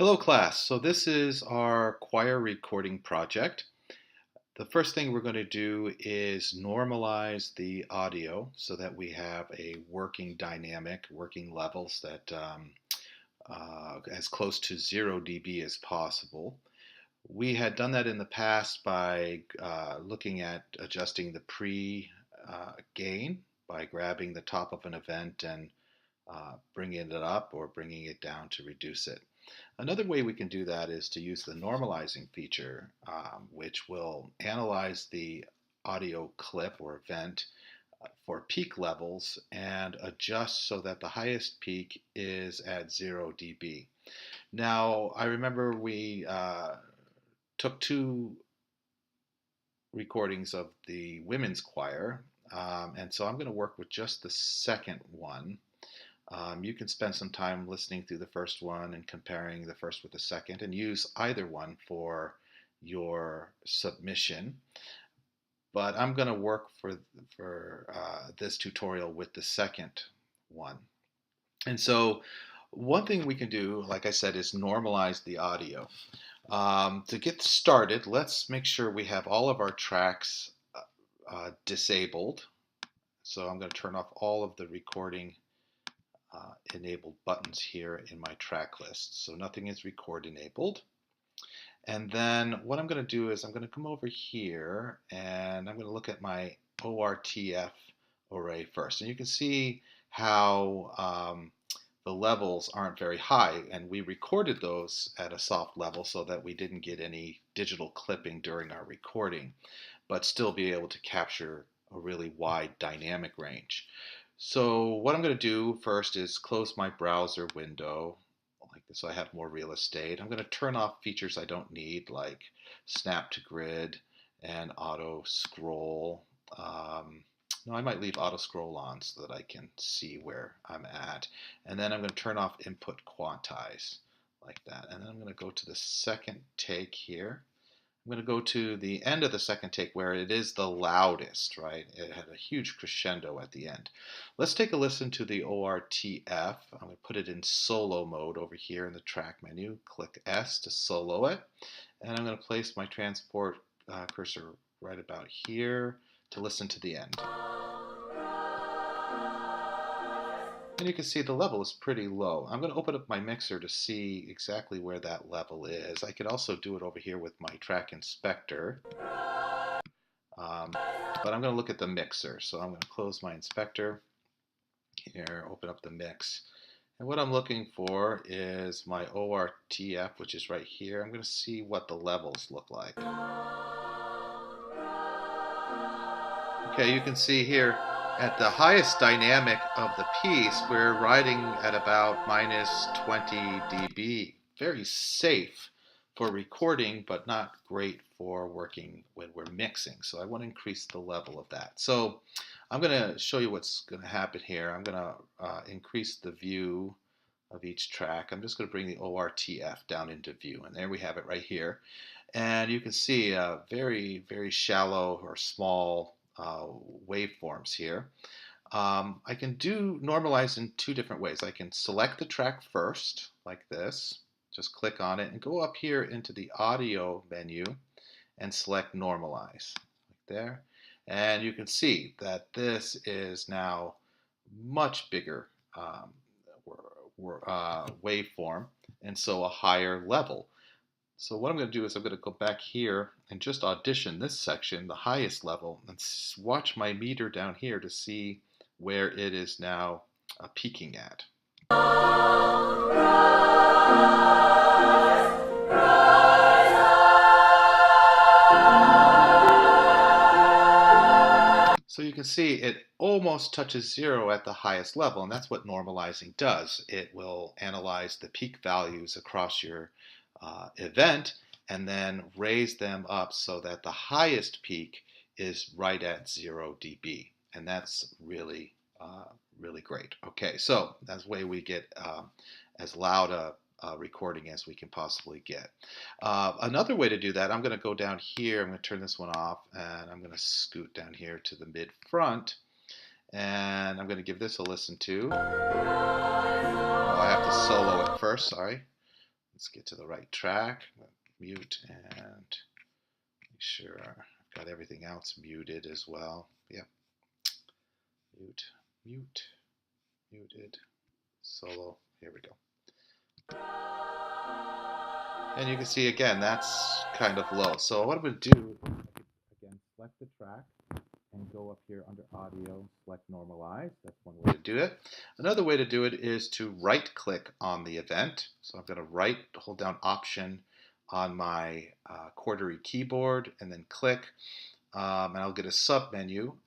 Hello class. So this is our choir recording project. The first thing we're going to do is normalize the audio so that we have a working dynamic, working levels that as close to 0 dB as possible. We had done that in the past by looking at adjusting the pre-gain by grabbing the top of an event and bringing it up or bringing it down to reduce it. Another way we can do that is to use the normalizing feature, which will analyze the audio clip or event for peak levels and adjust so that the highest peak is at 0 dB. Now, I remember we took two recordings of the women's choir, and so I'm going to work with just the second one. You can spend some time listening through the first one and comparing the first with the second and use either one for your submission. But I'm going to work for this tutorial with the second one. And so one thing we can do, like I said, is normalize the audio. To get started, let's make sure we have all of our tracks disabled. So I'm going to turn off all of the recording enabled buttons here in my track list. So nothing is record enabled. And then what I'm going to do is I'm going to come over here and I'm going to look at my ORTF array first. And you can see how the levels aren't very high, and we recorded those at a soft level so that we didn't get any digital clipping during our recording, but still be able to capture a really wide dynamic range. So what I'm going to do first is close my browser window like this so I have more real estate. I'm going to turn off features I don't need like snap to grid and auto scroll. No, I might leave auto scroll on so that I can see where I'm at. And then I'm going to turn off input quantize like that. And then I'm going to go to the second take here. I'm going to go to the end of the second take where it is the loudest, right? It had a huge crescendo at the end. Let's take a listen to the ORTF. I'm going to put it in solo mode over here in the track menu. Click S to solo it. And I'm going to place my transport cursor right about here to listen to the end. And you can see the level is pretty low. I'm going to open up my mixer to see exactly where that level is. I could also do it over here with my track inspector. But I'm going to look at the mixer. So I'm going to close my inspector here, open up the mix. And what I'm looking for is my ORTF, which is right here. I'm going to see what the levels look like. Okay, you can see here at the highest dynamic of the piece, we're riding at about minus 20 dB. Very safe for recording, but not great for working when we're mixing. So I want to increase the level of that. So I'm going to show you what's going to happen here. I'm going to increase the view of each track. I'm just going to bring the ORTF down into view. And there we have it right here. And you can see very, very shallow or small waveforms here. I can do normalize in two different ways. I can select the track first, like this, just click on it, and go up here into the audio menu and select normalize, like there. And you can see that this is now much bigger waveform, and so a higher level. So what I'm going to do is I'm going to go back here and just audition this section, the highest level, and watch my meter down here to see where it is now peaking at. So you can see it almost touches 0 at the highest level, and that's what normalizing does. It will analyze the peak values across your event and then raise them up so that the highest peak is right at 0 dB. And that's really, really great. Okay, so that's the way we get as loud a recording as we can possibly get. Another way to do that, I'm going to go down here, I'm going to turn this one off, and I'm going to scoot down here to the mid front, and I'm going to give this a listen to. Oh, I have to solo it first, sorry. Let's get to the right track. Mute and make sure I've got everything else muted as well. Yep. Mute, mute, muted, solo. Here we go. And you can see again, that's kind of low. So what I'm going to do, again, select the track and go up here under audio, select normalize. That's one way to do it. Another way to do it is to right click on the event. So I'm going to hold down Option on my Cordery keyboard and then click, and I'll get a sub menu.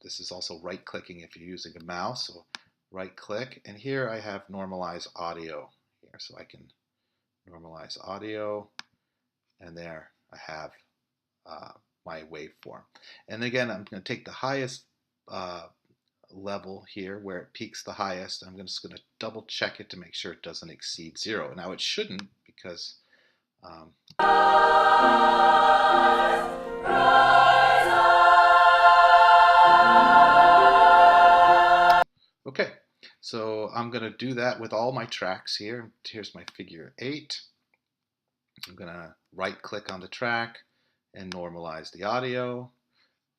This is also right clicking if you're using a mouse. So right click, and here I have normalize audio here, so I can normalize audio, and there I have my waveform. And again, I'm going to take the highest level here where it peaks the highest. I'm just going to double check it to make sure it doesn't exceed 0. Now it shouldn't, because okay, so I'm going to do that with all my tracks here. Here's my figure 8. I'm going to right click on the track and normalize the audio.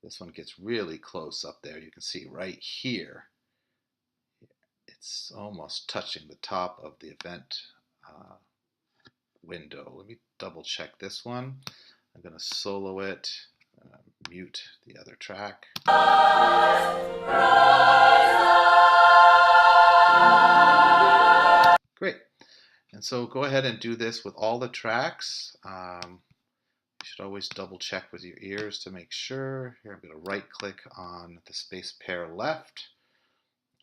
This one gets really close up there. You can see right here, it's almost touching the top of the event window. Let me double check this one. I'm going to solo it, mute the other track. Great. And so go ahead and do this with all the tracks. You should always double check with your ears to make sure. Here I'm going to right click on the space pair left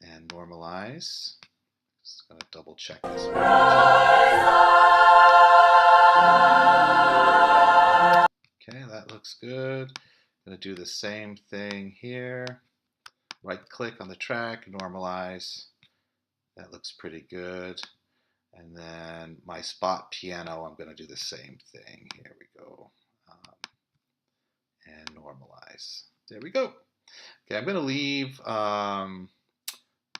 and normalize. Just going to double check this one. Okay, that looks good. I'm going to do the same thing here. Right click on the track, normalize. That looks pretty good. And then my spot piano, I'm going to do the same thing. Here we go. And normalize. There we go. Okay, I'm going to leave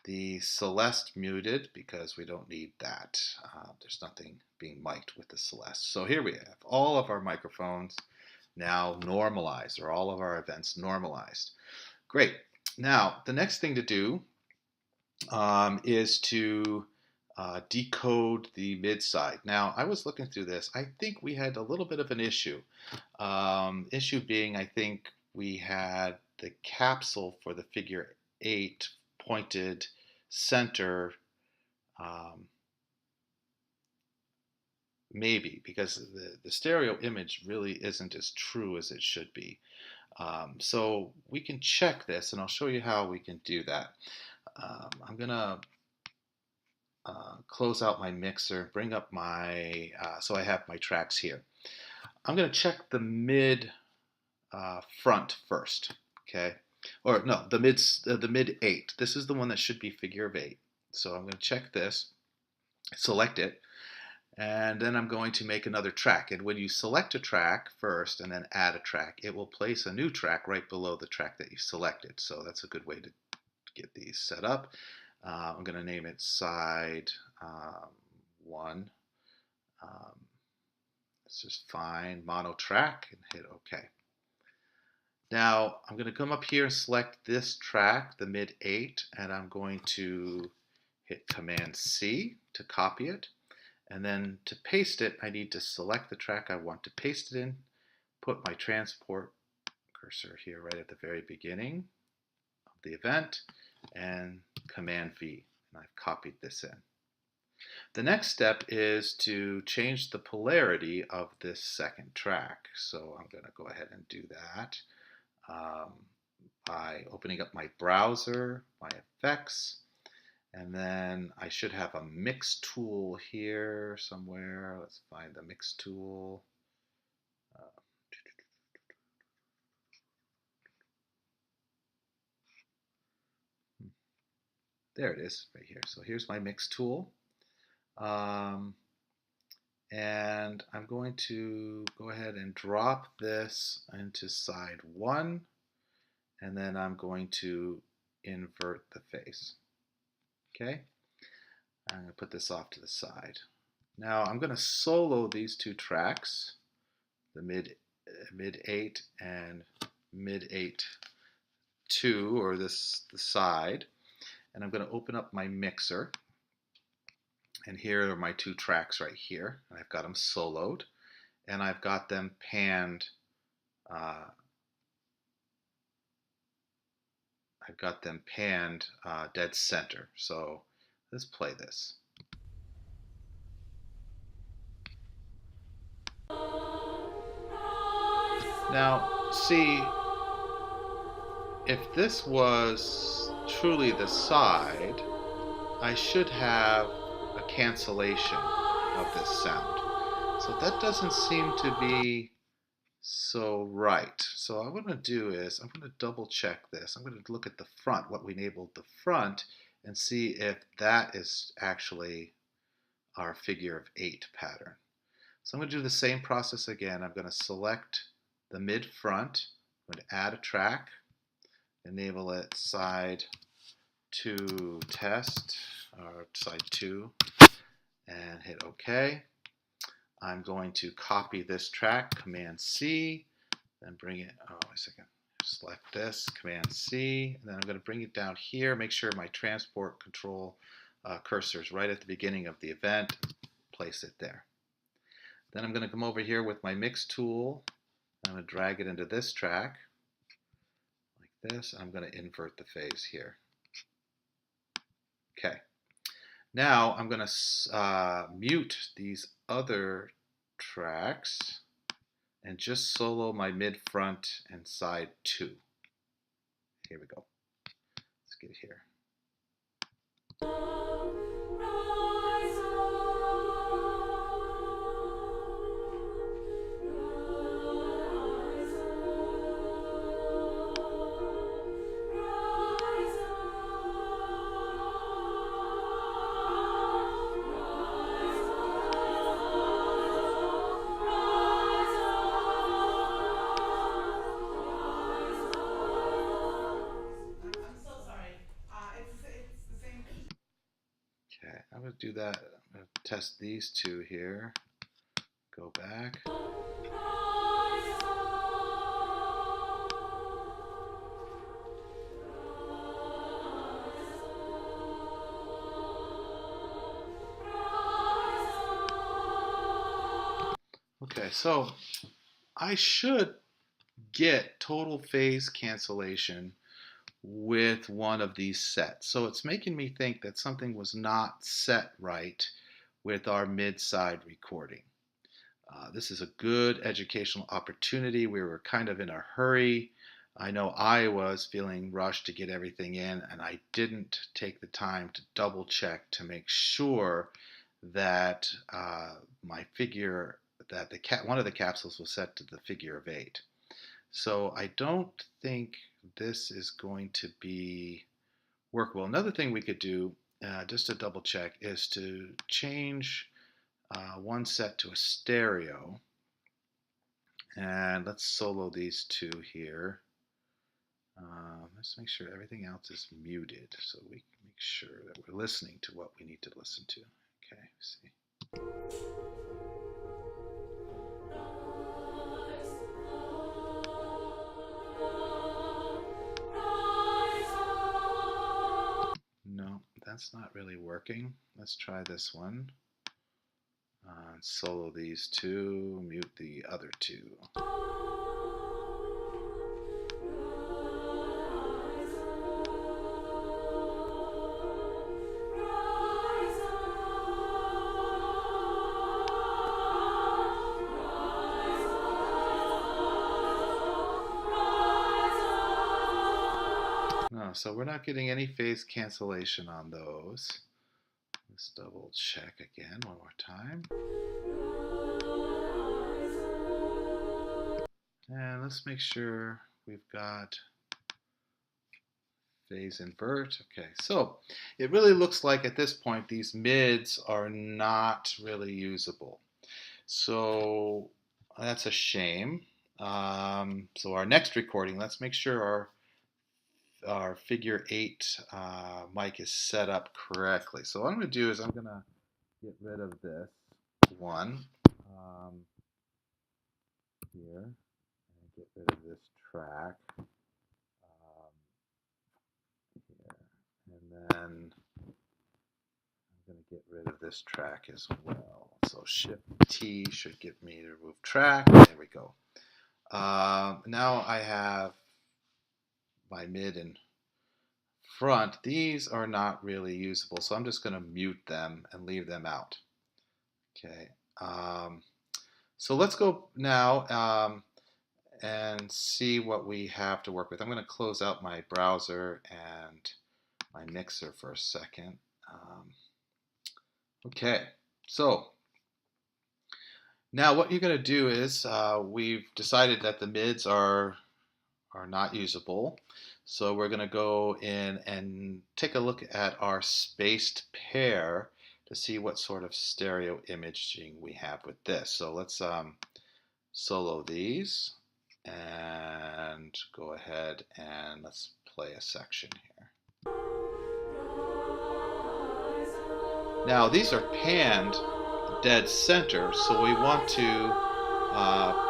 the Celeste muted because we don't need that. There's nothing being mic'd with the Celeste. So here we have all of our microphones now normalized, or all of our events normalized. Great. Now, the next thing to do is to decode the mid side. Now, I was looking through this. I think we had a little bit of an issue. Issue being, I think we had the capsule for the figure 8 pointed center, maybe, because the stereo image really isn't as true as it should be. So we can check this, and I'll show you how we can do that. I'm going to close out my mixer, bring up my, so I have my tracks here. I'm going to check the mid front first, okay? Or no, the mid 8. This is the one that should be figure of 8. So I'm going to check this, select it, and then I'm going to make another track. And when you select a track first and then add a track, it will place a new track right below the track that you selected. So that's a good way to get these set up. I'm going to name it side 1. It's just fine. Mono track, and hit OK. Now I'm going to come up here and select this track, the mid 8, and I'm going to hit Command C to copy it. And then to paste it, I need to select the track I want to paste it in, put my transport cursor here right at the very beginning of the event, and Command V, and I've copied this in. The next step is to change the polarity of this second track. So I'm going to go ahead and do that by opening up my browser, my effects, and then I should have a mix tool here somewhere. Let's find the mix tool. There it is, right here. So here's my mix tool. And I'm going to go ahead and drop this into side 1. And then I'm going to invert the face. Okay? I'm going to put this off to the side. Now I'm going to solo these two tracks, the mid 8 and mid 8 2, or the side, and I'm going to open up my mixer, and here are my two tracks right here. I've got them soloed, and I've got them panned. Dead center. So let's play this. Now, see, if this was truly the side, I should have a cancellation of this sound. So that doesn't seem to be so right. So what I'm going to do is I'm going to double check this. I'm going to look at the front, what we enabled the front, and see if that is actually our figure of 8 pattern. So I'm going to do the same process again. I'm going to select the mid front. I'm going to add a track, enable it side 2 test, or side 2, and hit OK. I'm going to copy this track, Command C, then bring it, select this, Command C, and then I'm going to bring it down here, make sure my transport control cursor is right at the beginning of the event, place it there. Then I'm going to come over here with my mix tool, I'm going to drag it into this track, like this, I'm going to invert the phase here. Okay. Now I'm going to mute these other tracks and just solo my mid front and side 2. Here we go. Let's get here. Okay, I'm going to do that. I'm going to test these two here. Go back. Okay, so I should get total phase cancellation with one of these sets. So it's making me think that something was not set right with our mid-side recording. This is a good educational opportunity. We were kind of in a hurry. I know I was feeling rushed to get everything in, and I didn't take the time to double check to make sure that my figure, that one of the capsules was set to the figure of 8. So I don't think this is going to be workable. Another thing we could do, just to double check, is to change one set to a stereo. And let's solo these two here. Let's make sure everything else is muted so we can make sure that we're listening to what we need to listen to. Okay, see. No, that's not really working. Let's try this one. Solo these two, mute the other two. No, so we're not getting any phase cancellation on those. Let's double check again one more time. And let's make sure we've got phase invert. Okay, so it really looks like at this point these mids are not really usable. So that's a shame. So our next recording, let's make sure our figure 8 mic is set up correctly. So what I'm going to do is I'm going to get rid of this. one here, and get rid of this track here, and then I'm going to get rid of this track as well. So Shift T should get me to remove track. There we go. Now I have my mid and front. These are not really usable, so I'm just going to mute them and leave them out. Okay. So let's go now and see what we have to work with. I'm going to close out my browser and my mixer for a second. Okay, so now what you're going to do is we've decided that the mids are not usable. So we're going to go in and take a look at our spaced pair to see what sort of stereo imaging we have with this. So let's solo these and go ahead and let's play a section here. Now these are panned dead center, so we want to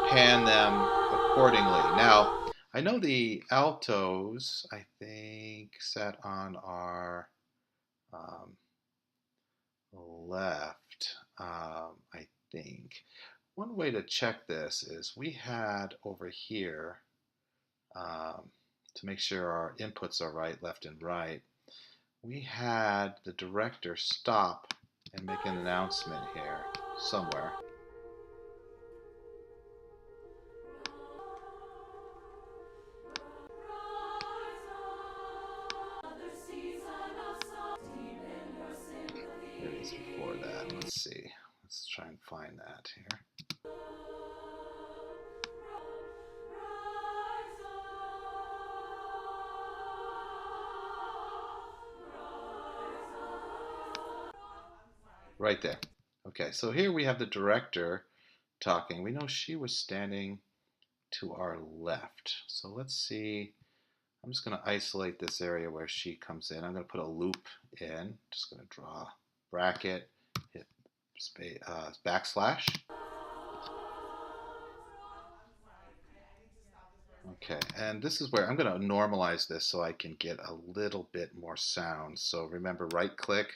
pan them accordingly. Now I know the altos, I think, sat on our left, I think. One way to check this is we had over here, to make sure our inputs are right, left and right, we had the director stop and make an announcement here somewhere. It is before that. Let's see. Let's try and find that here. Right there. Okay, so here we have the director talking. We know she was standing to our left. So let's see. I'm just going to isolate this area where she comes in. I'm going to put a loop in. Just going to draw a bracket, hit backslash. Okay, and this is where I'm going to normalize this so I can get a little bit more sound. So remember, right click,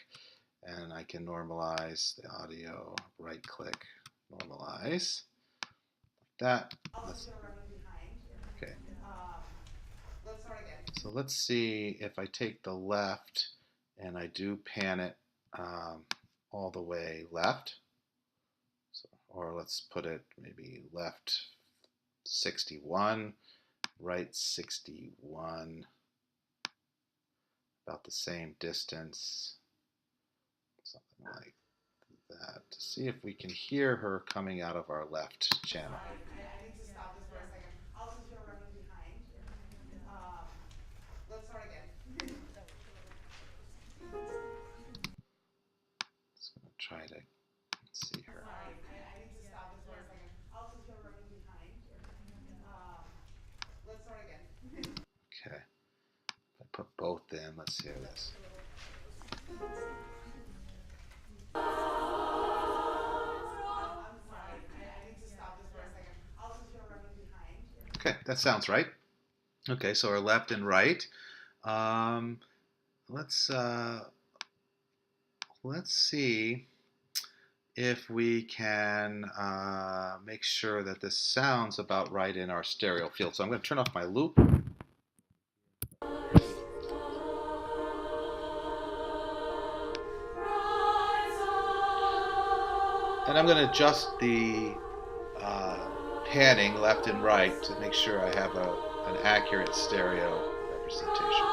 and I can normalize the audio. Right click, normalize. Like that. Okay. So let's see if I take the left and I do pan it all the way left. So, or let's put it maybe left 61, right 61, about the same distance, something like that, to see if we can hear her coming out of our left channel. I need to stop this for a second. Also, if you're running behind, let's start again. Just going to try to see her. I need to stop this for a second. Also, if you're running behind, let's start again. Okay. If I put both in, let's hear this. Okay, that sounds right. Okay, so our left and right. Let's see if we can make sure that this sounds about right in our stereo field. So I'm going to turn off my loop. And I'm going to adjust the panning left and right to make sure I have an accurate stereo representation.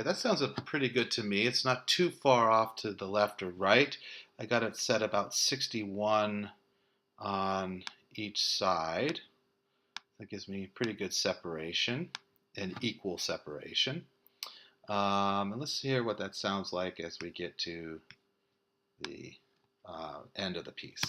that sounds pretty good to me. It's not too far off to the left or right. I got it set about 61 on each side. That gives me pretty good separation and equal separation. And let's hear what that sounds like as we get to the end of the piece.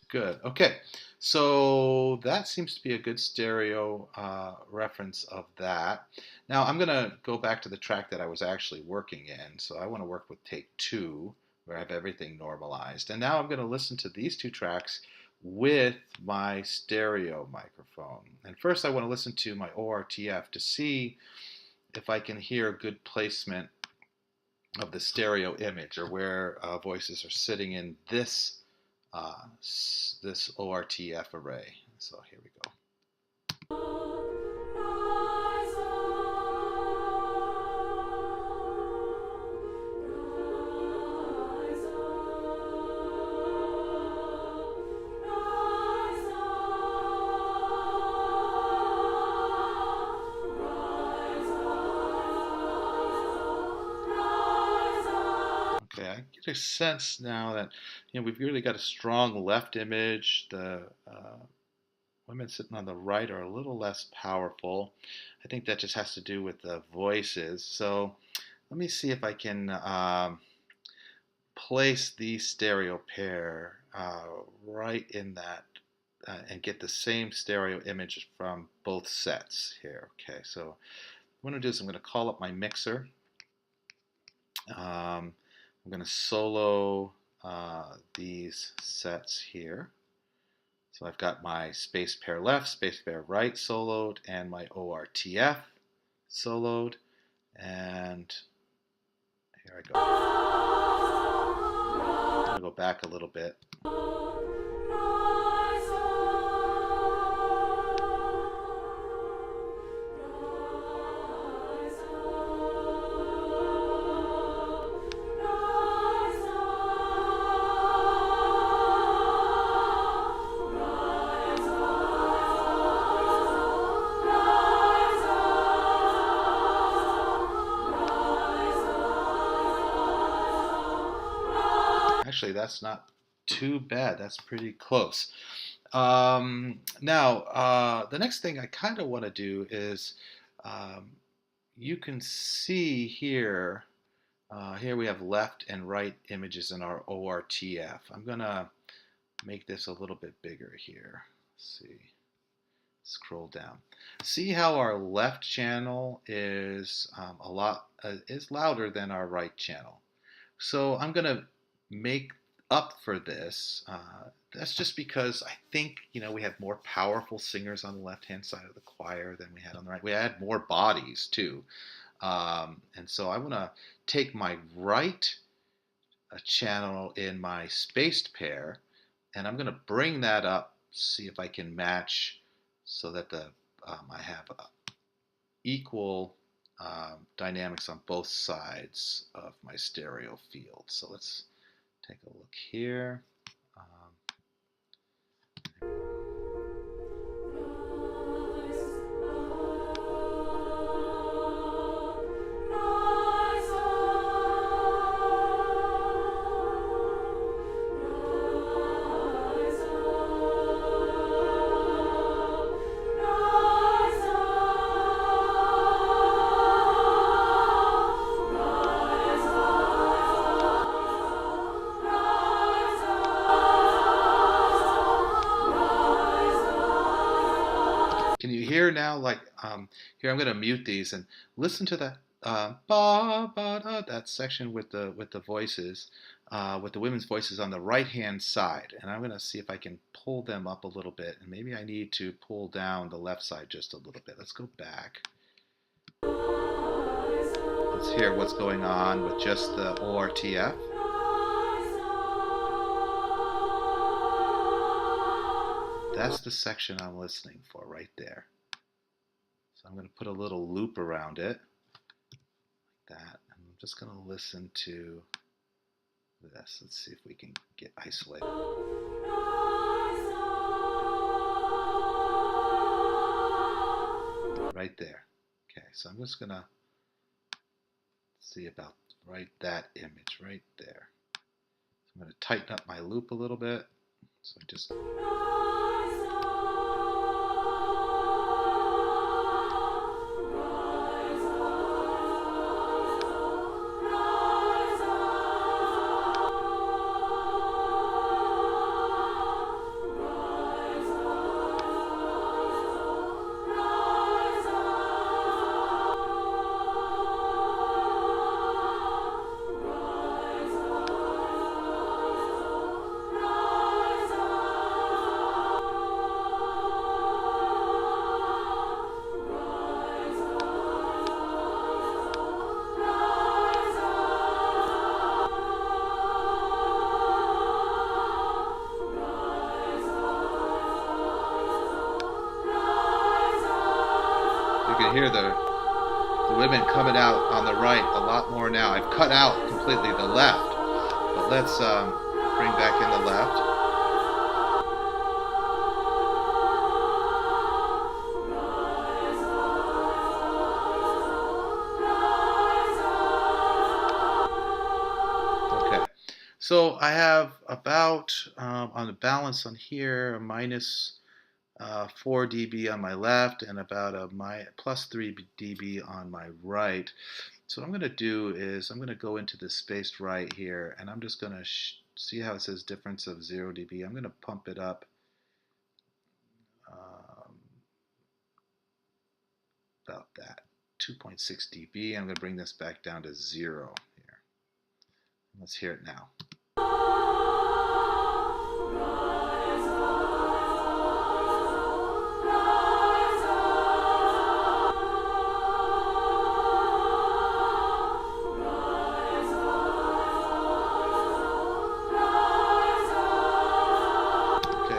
Good. Okay. So that seems to be a good stereo reference of that. Now I'm going to go back to the track that I was actually working in. So I want to work with take 2, where I have everything normalized. And now I'm going to listen to these 2 tracks with my stereo microphone. And first I want to listen to my ORTF to see if I can hear good placement of the stereo image, or where voices are sitting in this this ORTF array. So here we go. Okay, I get a sense now that we've really got a strong left image. The women sitting on the right are a little less powerful. I think that just has to do with the voices. So let me see if I can place the stereo pair right in that and get the same stereo image from both sets here. Okay, so what I'm going to do is I'm going to call up my mixer. I'm going to solo these sets here. So I've got my space pair left, space pair right soloed, and my ORTF soloed. And here I go. I'm going to go back a little bit. Actually, that's not too bad. That's pretty close. Now, the next thing I kind of want to do is you can see here, here we have left and right images in our ORTF. I'm going to make this a little bit bigger here. Let's see. Scroll down. See how our left channel is is louder than our right channel. So I'm going to make up for this. That's just because I think we have more powerful singers on the left-hand side of the choir than we had on the right. We had more bodies too, and so I want to take my right channel in my spaced pair, and I'm going to bring that up. See if I can match so that I have equal dynamics on both sides of my stereo field. So let's take a look here. Can you hear now? Like here, I'm going to mute these and listen to that that section with the voices, with the women's voices on the right hand side, and I'm going to see if I can pull them up a little bit, and maybe I need to pull down the left side just a little bit. Let's go back. Let's hear what's going on with just the ORTF. That's the section I'm listening for right there. So I'm going to put a little loop around it, like that. And I'm just going to listen to this. Let's see if we can get isolated. Right there. Okay, so I'm just gonna see about right that image right there. So I'm gonna tighten up my loop a little bit. So I just you can hear the women coming out on the right a lot more now. I've cut out completely the left, but let's bring back in the left. Okay, so I have about, on the balance on here, a minus 4 dB on my left and about a plus 3 dB on my right. So what I'm going to do is I'm going to go into the spaced right here, and I'm just going to see how it says difference of 0 dB. I'm going to pump it up about that, 2.6 dB. I'm going to bring this back down to 0 here. Let's hear it now.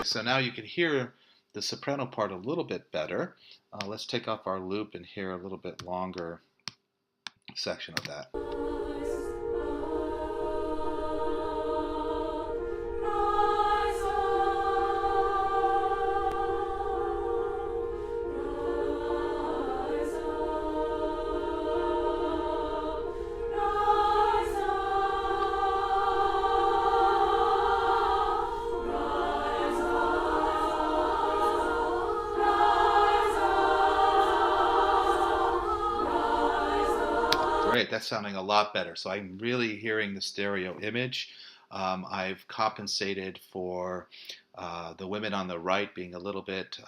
So now you can hear the soprano part a little bit better. Let's take off our loop and hear a little bit longer section of that. Great, that's sounding a lot better. So I'm really hearing the stereo image. I've compensated for the women on the right being a little bit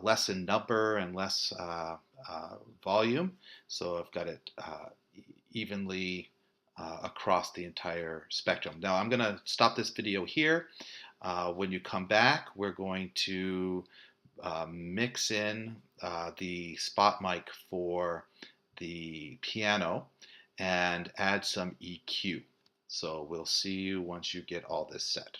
less in number and less volume. So I've got it evenly across the entire spectrum. Now I'm going to stop this video here. When you come back, we're going to mix in the spot mic for the piano and add some EQ. So we'll see you once you get all this set.